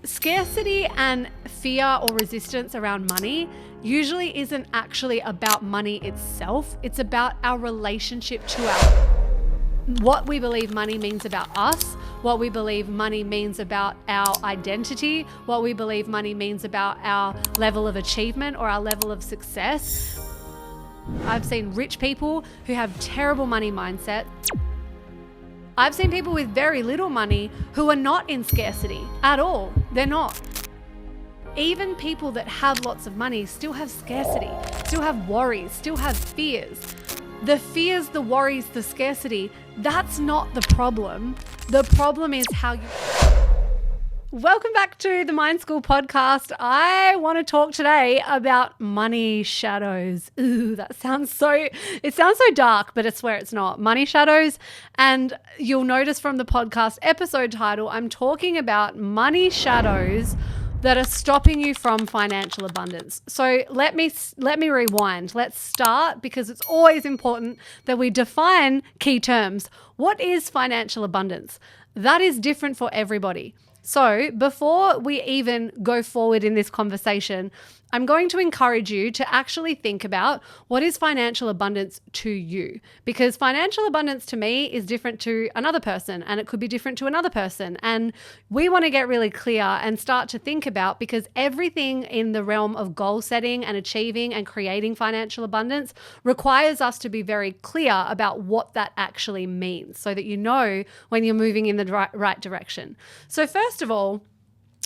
Scarcity and fear or resistance around money usually isn't actually about money itself. It's about our relationship to what we believe money means about us, what we believe money means about our identity, what we believe money means about our level of achievement or our level of success. I've seen rich people who have terrible money mindset. I've seen people with very little money who are not in scarcity at all. They're not. Even people that have lots of money still have scarcity, still have worries, still have fears. The fears, the worries, the scarcity, that's not the problem. The problem is how you... Welcome back to the Mind School podcast. I want to talk today about money shadows. Ooh, it sounds so dark, but I swear it's not. Money shadows. And you'll notice from the podcast episode title, I'm talking about money shadows that are stopping you from financial abundance. So let me rewind. Let's start, because it's always important that we define key terms. What is financial abundance? That is different for everybody. So before we even go forward in this conversation, I'm going to encourage you to actually think about what is financial abundance to you, because financial abundance to me is different to another person, and it could be different to another person. And we want to get really clear and start to think about, because everything in the realm of goal setting and achieving and creating financial abundance requires us to be very clear about what that actually means, so that you know when you're moving in the right direction. So first of all,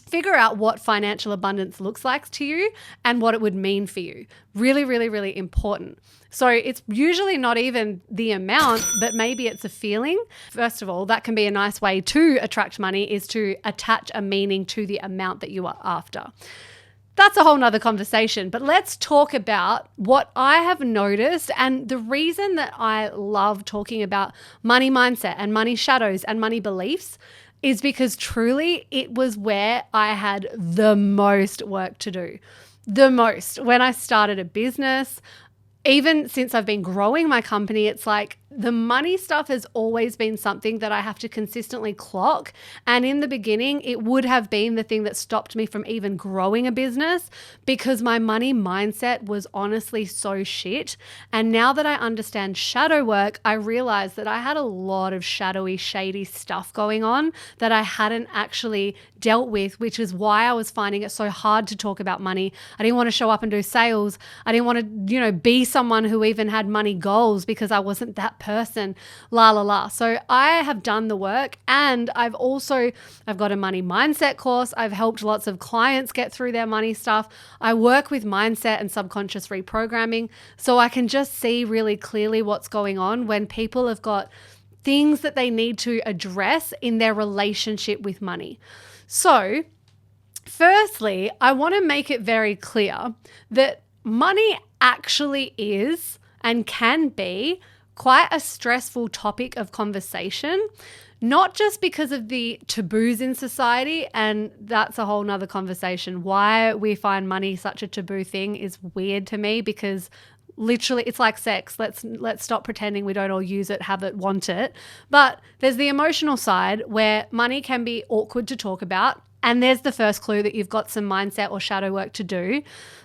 figure out what financial abundance looks like to you and what it would mean for you. Really, really, really important. So it's usually not even the amount, but maybe it's a feeling. First of all, that can be a nice way to attract money, is to attach a meaning to the amount that you are after. That's a whole nother conversation, but let's talk about what I have noticed. And the reason that I love talking about money mindset and money shadows and money beliefs is because truly it was where I had the most work to do. The most. When I started a business, even since I've been growing my company, it's like the money stuff has always been something that I have to consistently clock. And in the beginning, it would have been the thing that stopped me from even growing a business, because my money mindset was honestly so shit. And now that I understand shadow work, I realized that I had a lot of shadowy, shady stuff going on that I hadn't actually dealt with, which is why I was finding it so hard to talk about money. I didn't want to show up and do sales. I didn't want to, be someone who even had money goals, because I wasn't that person, So I have done the work, and I've got a money mindset course. I've helped lots of clients get through their money stuff. I work with mindset and subconscious reprogramming, so I can just see really clearly what's going on when people have got things that they need to address in their relationship with money. So firstly, I want to make it very clear that money actually is and can be quite a stressful topic of conversation, not just because of the taboos in society, and that's a whole nother conversation. Why we find money such a taboo thing is weird to me, because literally it's like sex. Let's stop pretending we don't all use it, have it, want it. But there's the emotional side where money can be awkward to talk about, and there's the first clue that you've got some mindset or shadow work to do.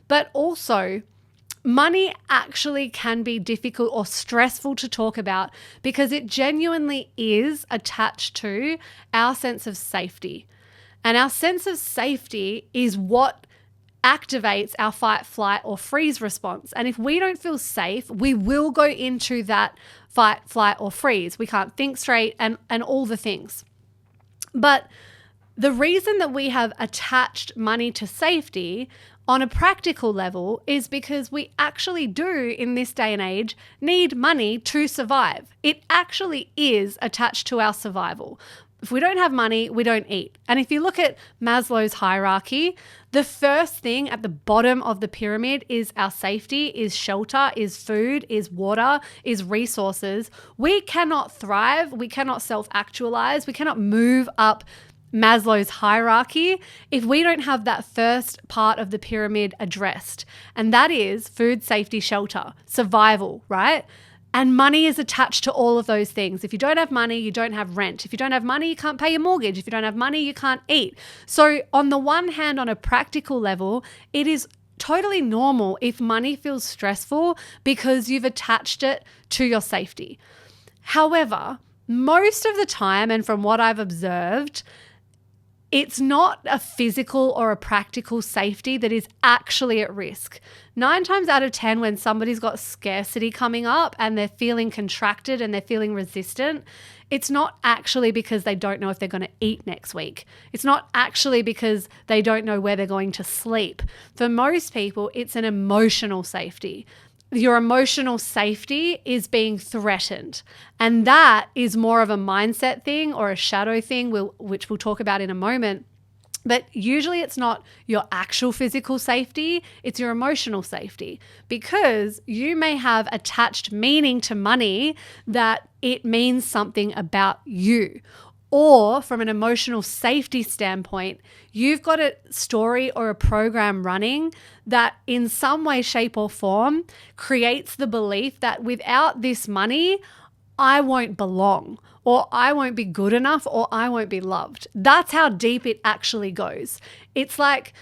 But also, money actually can be difficult or stressful to talk about, because it genuinely is attached to our sense of safety. And our sense of safety is what activates our fight, flight, or freeze response. And if we don't feel safe, we will go into that fight, flight, or freeze. We can't think straight and all the things. But the reason that we have attached money to safety on a practical level is because we actually do, in this day and age, need money to survive. It actually is attached to our survival. If we don't have money, we don't eat. And if you look at Maslow's hierarchy, the first thing at the bottom of the pyramid is our safety, is shelter, is food, is water, is resources. We cannot thrive, we cannot self-actualize, we cannot move up Maslow's hierarchy if we don't have that first part of the pyramid addressed. And that is food, safety, shelter, survival, right? And money is attached to all of those things. If you don't have money, you don't have rent. If you don't have money, you can't pay your mortgage. If you don't have money, you can't eat. So on the one hand, on a practical level, it is totally normal if money feels stressful because you've attached it to your safety. However, most of the time, and from what I've observed, it's not a physical or a practical safety that is actually at risk. 9 times out of 10, when somebody's got scarcity coming up and they're feeling contracted and they're feeling resistant, it's not actually because they don't know if they're going to eat next week. It's not actually because they don't know where they're going to sleep. For most people, it's an emotional safety. Your emotional safety is being threatened. And that is more of a mindset thing or a shadow thing, which we'll talk about in a moment. But usually it's not your actual physical safety, it's your emotional safety, because you may have attached meaning to money that it means something about you. Or from an emotional safety standpoint, you've got a story or a program running that in some way, shape, or form creates the belief that without this money, I won't belong, or I won't be good enough, or I won't be loved. That's how deep it actually goes. It's like,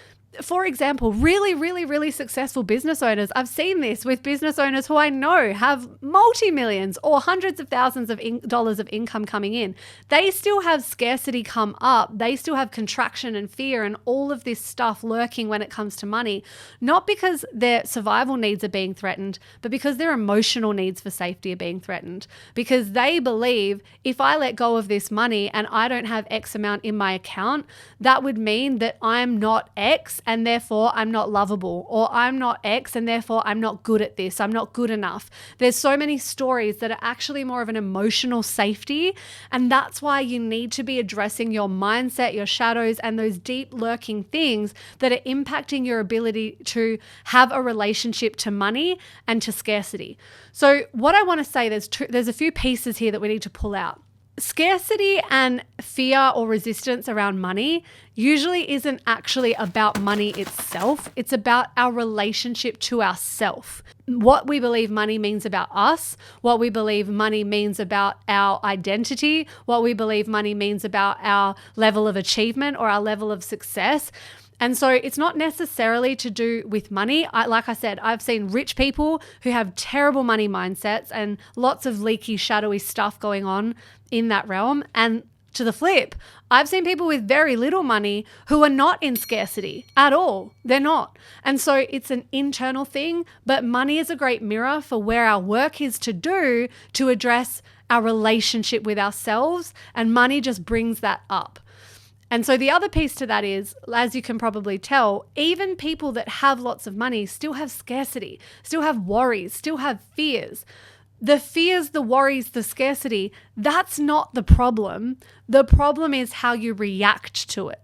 for example, really successful business owners. I've seen this with business owners who I know have multi-millions or hundreds of thousands of dollars of income coming in. They still have scarcity come up. They still have contraction and fear and all of this stuff lurking when it comes to money, not because their survival needs are being threatened, but because their emotional needs for safety are being threatened. Because they believe if I let go of this money and I don't have X amount in my account, that would mean that I'm not X and therefore I'm not lovable, or I'm not X and therefore I'm not good at this, I'm not good enough. There's so many stories that are actually more of an emotional safety, and that's why you need to be addressing your mindset, your shadows, and those deep lurking things that are impacting your ability to have a relationship to money and to scarcity. So what I want to say, there's a few pieces here that we need to pull out. Scarcity and fear or resistance around money usually isn't actually about money itself. It's about our relationship to ourself. What we believe money means about us, what we believe money means about our identity, what we believe money means about our level of achievement or our level of success. And so it's not necessarily to do with money. Like I said, I've seen rich people who have terrible money mindsets and lots of leaky, shadowy stuff going on in that realm. And to the flip, I've seen people with very little money who are not in scarcity at all. They're not. And so it's an internal thing, but money is a great mirror for where our work is to do to address our relationship with ourselves. And money just brings that up. And so the other piece to that is, as you can probably tell, even people that have lots of money still have scarcity, still have worries, still have fears. The fears, the worries, the scarcity, that's not the problem. The problem is how you react to it.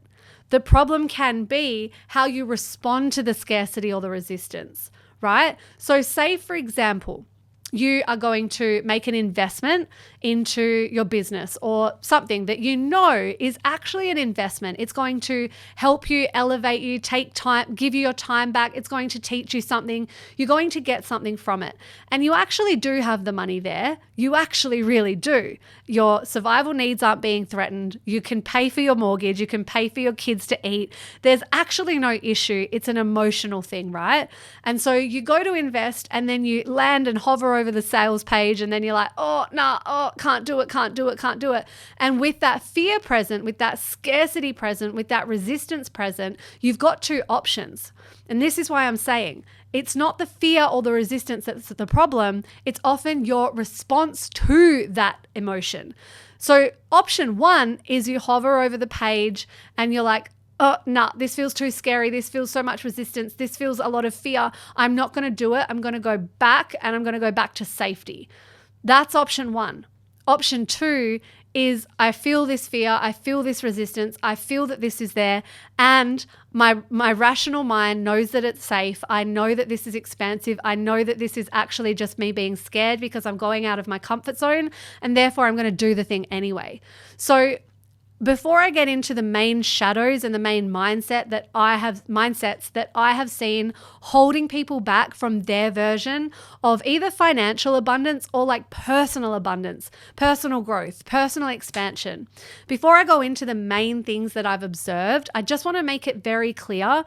The problem can be how you respond to the scarcity or the resistance, right? So say, for example, you are going to make an investment into your business or something that you know is actually an investment. It's going to help you, elevate you, take time, give you your time back. It's going to teach you something. You're going to get something from it. And you actually do have the money there. You actually really do. Your survival needs aren't being threatened. You can pay for your mortgage. You can pay for your kids to eat. There's actually no issue. It's an emotional thing, right? And so you go to invest and then you land and hover over the sales page and then you're like, can't do it. And with that fear present, with that scarcity present, with that resistance present, you've got two options. And this is why I'm saying it's not the fear or the resistance that's the problem. It's often your response to that emotion. So option one is you hover over the page and you're like, this feels too scary. This feels so much resistance. This feels a lot of fear. I'm not going to do it. I'm going to go back and I'm going to go back to safety. That's option one. Option two is I feel this fear. I feel this resistance. I feel that this is there. And my rational mind knows that it's safe. I know that this is expansive. I know that this is actually just me being scared because I'm going out of my comfort zone. And therefore I'm going to do the thing anyway. So before I get into the main shadows and the main mindsets that I have seen holding people back from their version of either financial abundance or like personal abundance, personal growth, personal expansion. Before I go into the main things that I've observed, I just want to make it very clear.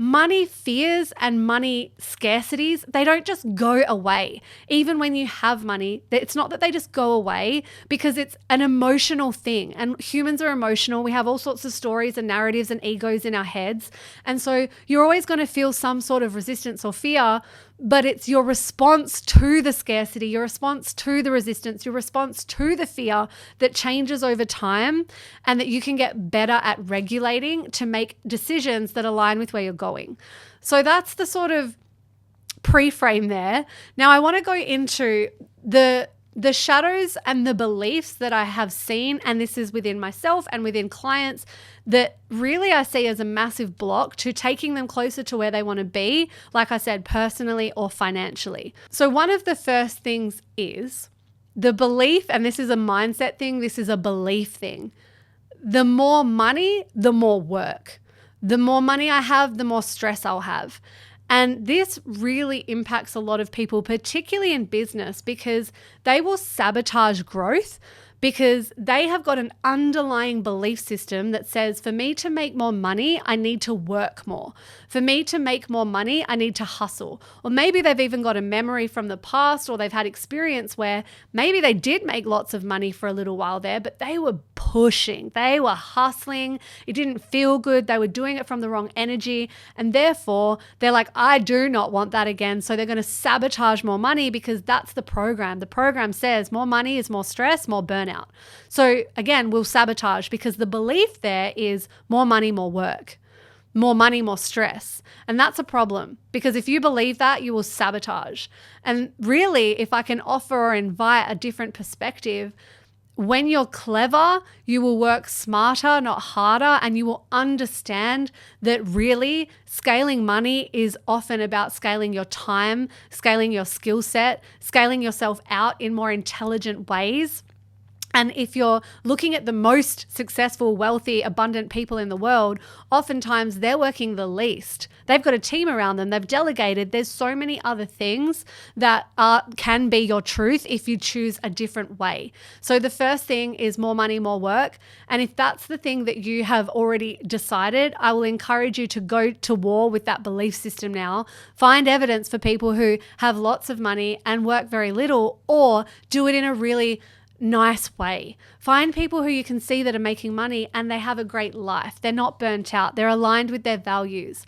Money fears and money scarcities, they don't just go away. Even when you have money, it's not that they just go away, because it's an emotional thing. And humans are emotional. We have all sorts of stories and narratives and egos in our heads. And so you're always going to feel some sort of resistance or fear, but it's your response to the scarcity, your response to the resistance, your response to the fear that changes over time, and that you can get better at regulating to make decisions that align with where you're going. So that's the sort of pre-frame there. Now I want to go into the shadows and the beliefs that I have seen, and this is within myself and within clients, that really I see as a massive block to taking them closer to where they want to be, like I said, personally or financially. So one of the first things is the belief, and this is a mindset thing, this is a belief thing. The more money, the more work. The more money I have, the more stress I'll have. And this really impacts a lot of people, particularly in business, because they will sabotage growth because they have got an underlying belief system that says, for me to make more money, I need to work more. For me to make more money, I need to hustle. Or maybe they've even got a memory from the past, or they've had experience where maybe they did make lots of money for a little while there, but they were pushing, they were hustling. It didn't feel good. They were doing it from the wrong energy. And therefore they're like, I do not want that again. So they're going to sabotage more money because that's the program. The program says more money is more stress, more burnout. So again, we'll sabotage because the belief there is more money, more work, more money, more stress. And that's a problem, because if you believe that, you will sabotage. And really, if I can offer or invite a different perspective, when you're clever, you will work smarter, not harder, and you will understand that really scaling money is often about scaling your time, scaling your skill set, scaling yourself out in more intelligent ways. And if you're looking at the most successful, wealthy, abundant people in the world, oftentimes they're working the least. They've got a team around them. They've delegated. There's so many other things that can be your truth if you choose a different way. So the first thing is more money, more work. And if that's the thing that you have already decided, I will encourage you to go to war with that belief system now. Find evidence for people who have lots of money and work very little, or do it in a really nice way. Find people who you can see that are making money and they have a great life. They're not burnt out. They're aligned with their values.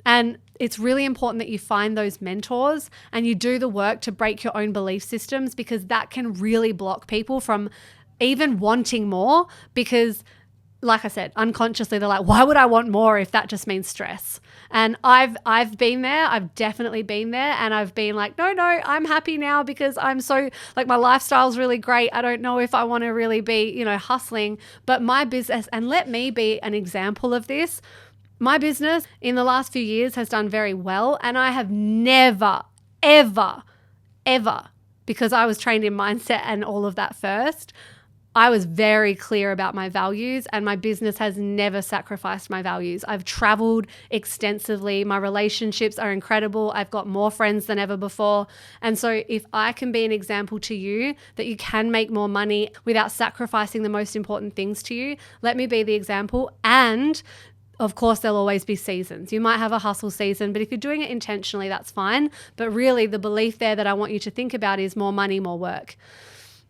And it's really important that you find those mentors and you do the work to break your own belief systems, because that can really block people from even wanting more, because like I said, unconsciously they're like, why would I want more if that just means stress? And I've been there. I've definitely been there. And I've been like, no, I'm happy now because I'm so, like, my lifestyle's really great. I don't know if I want to really be, hustling. But my business, and let me be an example of this, my business in the last few years has done very well. And I have never, ever, because I was trained in mindset and all of that first, I was very clear about my values, and my business has never sacrificed my values. I've traveled extensively. My relationships are incredible. I've got more friends than ever before. And so if I can be an example to you that you can make more money without sacrificing the most important things to you, let me be the example. And of course, there'll always be seasons. You might have a hustle season, but if you're doing it intentionally, that's fine. But really, the belief there that I want you to think about is more money, more work.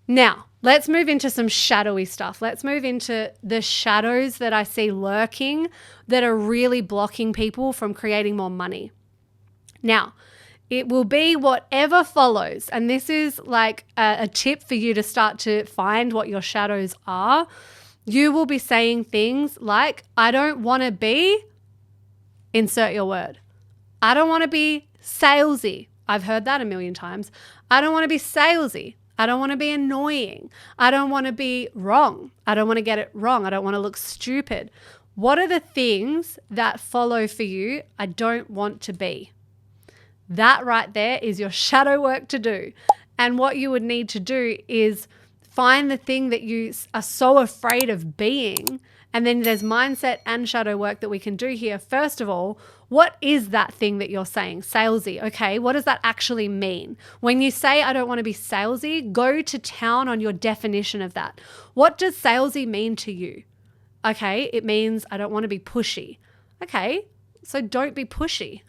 Now, let's move into some shadowy stuff. Let's move into the shadows that I see lurking that are really blocking people from creating more money. Now, it will be whatever follows. And this is like a tip for you to start to find what your shadows are. You will be saying things like, I don't want to be, insert your word. I don't want to be salesy. I've heard that a million times. I don't want to be salesy. I don't want to be annoying. I don't want to be wrong. I don't want to get it wrong. I don't want to look stupid. What are the things that follow for you? I don't want to be. That right there is your shadow work to do. And what you would need to do is find the thing that you are so afraid of being. And then there's mindset and shadow work that we can do here. First of all, what is that thing that you're saying? Salesy. Okay, what does that actually mean? When you say, I don't want to be salesy, go to town on your definition of that. What does salesy mean to you? Okay, it means I don't want to be pushy. Okay, so don't be pushy.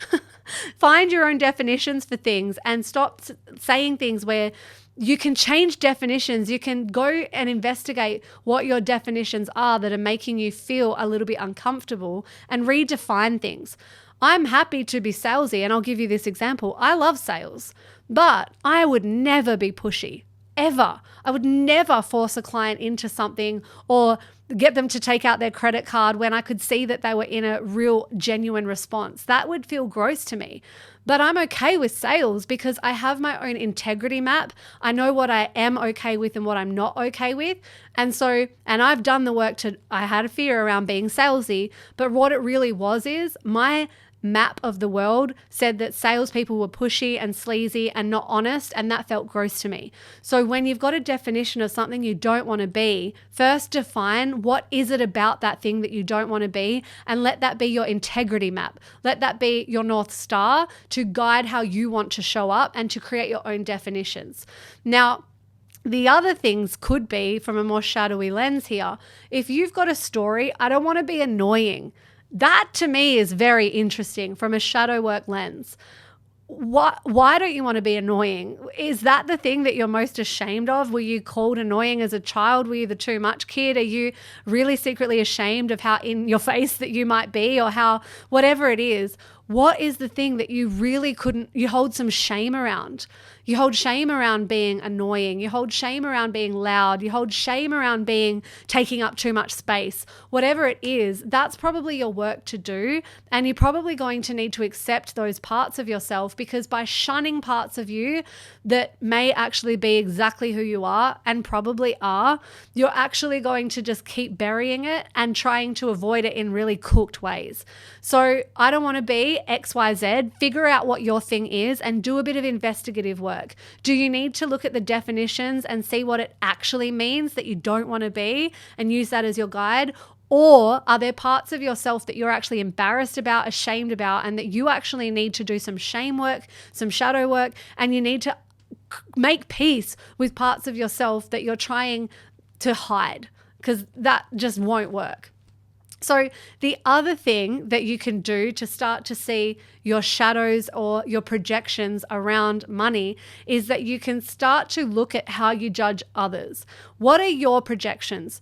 Find your own definitions for things and stop saying things where you can change definitions. You can go and investigate what your definitions are that are making you feel a little bit uncomfortable and redefine things. I'm happy to be salesy, and I'll give you this example. I love sales, but I would never be pushy, ever. I would never force a client into something or get them to take out their credit card when I could see that they were in a real genuine response. That would feel gross to me. But I'm okay with sales because I have my own integrity map. I know what I am okay with and what I'm not okay with. And I've done the work I had a fear around being salesy, but what it really was is my map of the world said that salespeople were pushy and sleazy and not honest, and that felt gross to me. So when you've got a definition of something you don't want to be, first define what is it about that thing that you don't want to be, and let that be your integrity map. Let that be your North Star to guide how you want to show up and to create your own definitions. Now, the other things could be from a more shadowy lens here. If you've got a story, I don't want to be annoying. That to me is very interesting from a shadow work lens. Why don't you want to be annoying? Is that the thing that you're most ashamed of? Were you called annoying as a child? Were you the too much kid? Are you really secretly ashamed of how in your face that you might be, or how, whatever it is? What is the thing that you really you hold some shame around? You hold shame around being annoying. You hold shame around being loud. You hold shame around taking up too much space. Whatever it is, that's probably your work to do. And you're probably going to need to accept those parts of yourself, because by shunning parts of you that may actually be exactly who you are and probably are, you're actually going to just keep burying it and trying to avoid it in really cooked ways. So I don't want to be XYZ. Figure out what your thing is and do a bit of investigative work. Do you need to look at the definitions and see what it actually means that you don't want to be and use that as your guide? Or are there parts of yourself that you're actually embarrassed about, ashamed about, and that you actually need to do some shame work, some shadow work, and you need to make peace with parts of yourself that you're trying to hide, because that just won't work. So the other thing that you can do to start to see your shadows or your projections around money is that you can start to look at how you judge others. What are your projections?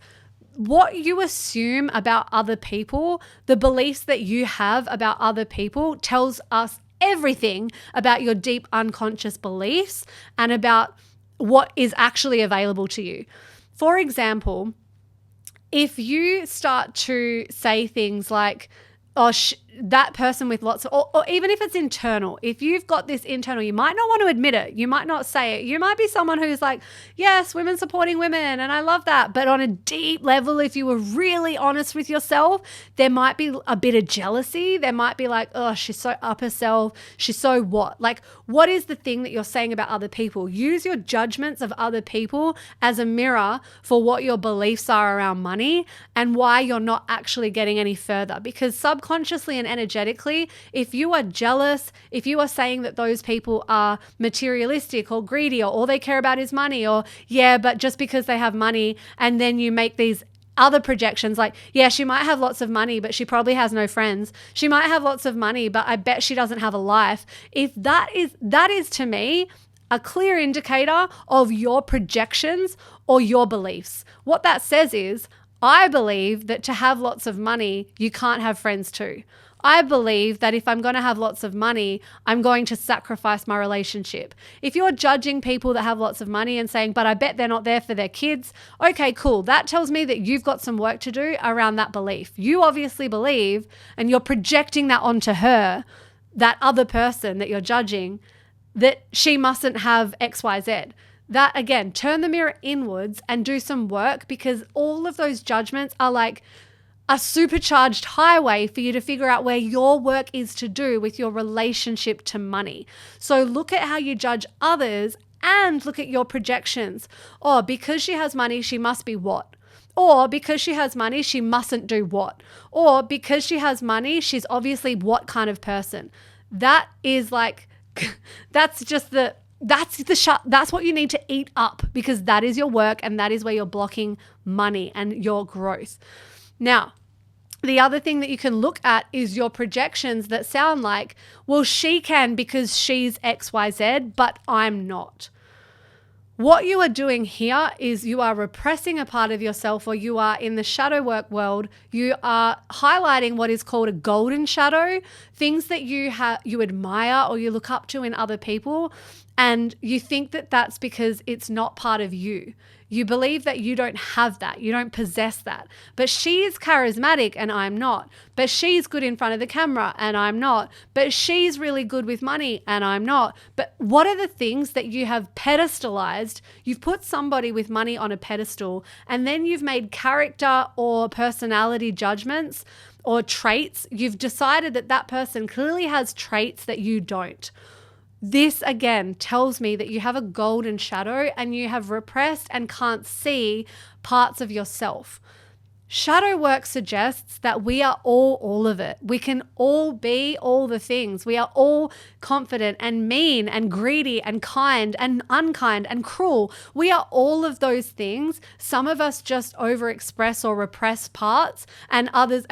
What you assume about other people, the beliefs that you have about other people, tells us everything about your deep unconscious beliefs and about what is actually available to you. For example, if you start to say things like, oh, that person with lots of, or even if it's internal, if you've got this internal, you might not want to admit it. You might not say it. You might be someone who's like, yes, women supporting women, and I love that. But on a deep level, if you were really honest with yourself, there might be a bit of jealousy. There might be like, oh, she's so up herself. She's so what? Like, what is the thing that you're saying about other people? Use your judgments of other people as a mirror for what your beliefs are around money and why you're not actually getting any further. Because subconsciously and energetically, if you are jealous, if you are saying that those people are materialistic or greedy, or all they care about is money, or yeah, but just because they have money, and then you make these other projections like, yeah, she might have lots of money, but she probably has no friends. She might have lots of money, but I bet she doesn't have a life. If that is to me a clear indicator of your projections or your beliefs. What that says is, I believe that to have lots of money, you can't have friends too. I believe that if I'm going to have lots of money, I'm going to sacrifice my relationship. If you're judging people that have lots of money and saying, but I bet they're not there for their kids, okay, cool. That tells me that you've got some work to do around that belief. You obviously believe, and you're projecting that onto her, that other person that you're judging, that she mustn't have XYZ. That, again, turn the mirror inwards and do some work, because all of those judgments are like a supercharged highway for you to figure out where your work is to do with your relationship to money. So look at how you judge others and look at your projections. Oh, because she has money, she must be what? Or because she has money, she mustn't do what? Or because she has money, she's obviously what kind of person? That is like, that's what you need to eat up, because that is your work and that is where you're blocking money and your growth. Now, the other thing that you can look at is your projections that sound like, well, she can because she's XYZ, but I'm not. What you are doing here is you are repressing a part of yourself, or you are in the shadow work world. You are highlighting what is called a golden shadow, things that you admire or you look up to in other people, and you think that that's because it's not part of you. You believe that you don't have that. You don't possess that. But she is charismatic and I'm not. But she's good in front of the camera and I'm not. But she's really good with money and I'm not. But what are the things that you have pedestalized? You've put somebody with money on a pedestal, and then you've made character or personality judgments or traits. You've decided that that person clearly has traits that you don't. This again tells me that you have a golden shadow and you have repressed and can't see parts of yourself. Shadow work suggests that we are all of it. We can all be all the things. We are all confident and mean and greedy and kind and unkind and cruel. We are all of those things. Some of us just overexpress or repress parts, and others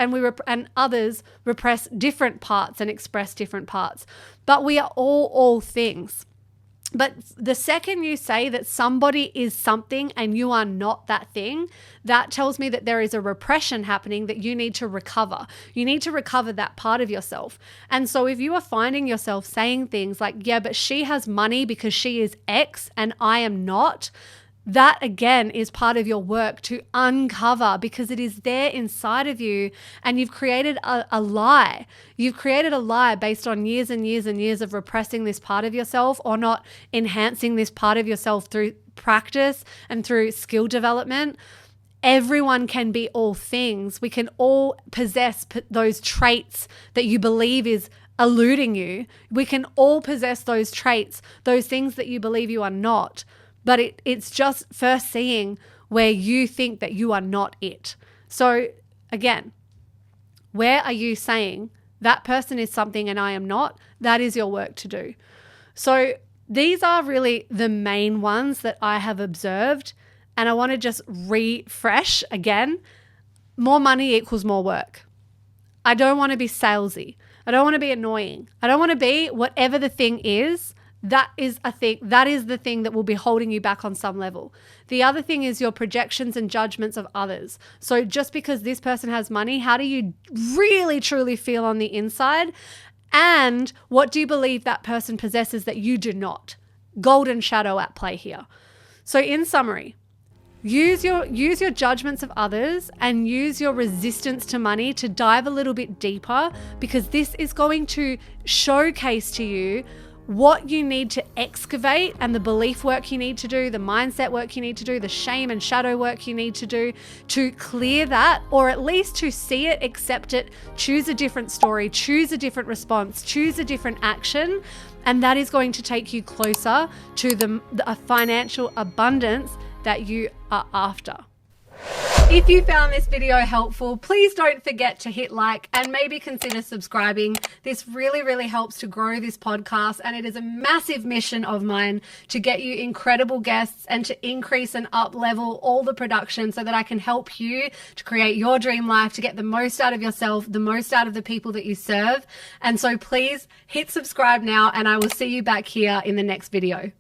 repress different parts and express different parts. But we are all things. But the second you say that somebody is something and you are not that thing, that tells me that there is a repression happening that you need to recover. You need to recover that part of yourself. And so if you are finding yourself saying things like, yeah, but she has money because she is X and I am not, that again is part of your work to uncover, because it is there inside of you, and you've created a lie. You've created a lie based on years and years and years of repressing this part of yourself, or not enhancing this part of yourself through practice and through skill development. Everyone can be all things. We can all possess those traits that you believe is eluding you. We can all possess those traits, those things that you believe you are not. But it's just first seeing where you think that you are not it. So again, where are you saying that person is something and I am not? That is your work to do. So these are really the main ones that I have observed. And I want to just refresh again. More money equals more work. I don't want to be salesy. I don't want to be annoying. I don't want to be whatever the thing is. That is a thing. That is the thing that will be holding you back on some level. The other thing is your projections and judgments of others. So just because this person has money, how do you really truly feel on the inside? And what do you believe that person possesses that you do not? Golden shadow at play here. So in summary, use your judgments of others and use your resistance to money to dive a little bit deeper, because this is going to showcase to you what you need to excavate and the belief work you need to do, the mindset work you need to do, the shame and shadow work you need to do to clear that, or at least to see it, accept it, choose a different story, choose a different response, choose a different action. And that is going to take you closer to the financial abundance that you are after. If you found this video helpful, please don't forget to hit like and maybe consider subscribing. This really, really helps to grow this podcast, and it is a massive mission of mine to get you incredible guests and to increase and up level all the production so that I can help you to create your dream life, to get the most out of yourself, the most out of the people that you serve. And so please hit subscribe now, and I will see you back here in the next video.